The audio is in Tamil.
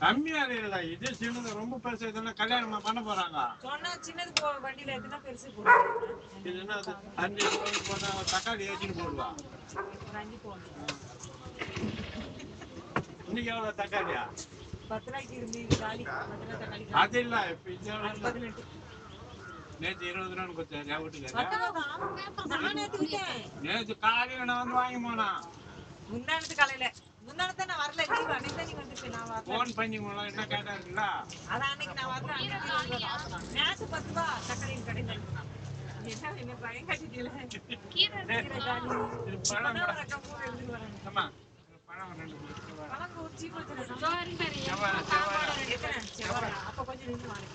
கம்மி விலையில இது சின்னது ரொம்ப பெருசு இதெல்லாம் கல்யாணமா பண்ண போறாங்க. சொன்னா சின்னது வண்டியில எத்தனை பெருசு போடுவாங்க. இது என்ன 5 போனா தக்காளி ஏற்றிட்டு போடுவா. இன்னைக்கு எவ்வளவு தக்காளியா 10 ரூபாய்க்கு இருந்தது காலி. அது இல்ல நேற்று 20 ரூபான்னு கொடுத்தாரு வீட்டுக்கு. நேற்று காலையில நான் வந்து வாங்கி போனா முந்தானத்து காலையில முந்தானத்தை நான் வரல லீவ் அன்னைக்கு நீ வந்துச்சு நான் வரல போன் பண்ணி போலாம் என்ன கேட்டாருங்களா அதான் அன்னைக்கு நான் வரல அன்னைக்கு நேற்று 10 ரூபா தக்காளி கடையில் என்ன பயம் கட்டிட்டீங்கள பழம் உச்சி போச்சு அப்ப கொஞ்சம் நின்று வாங்க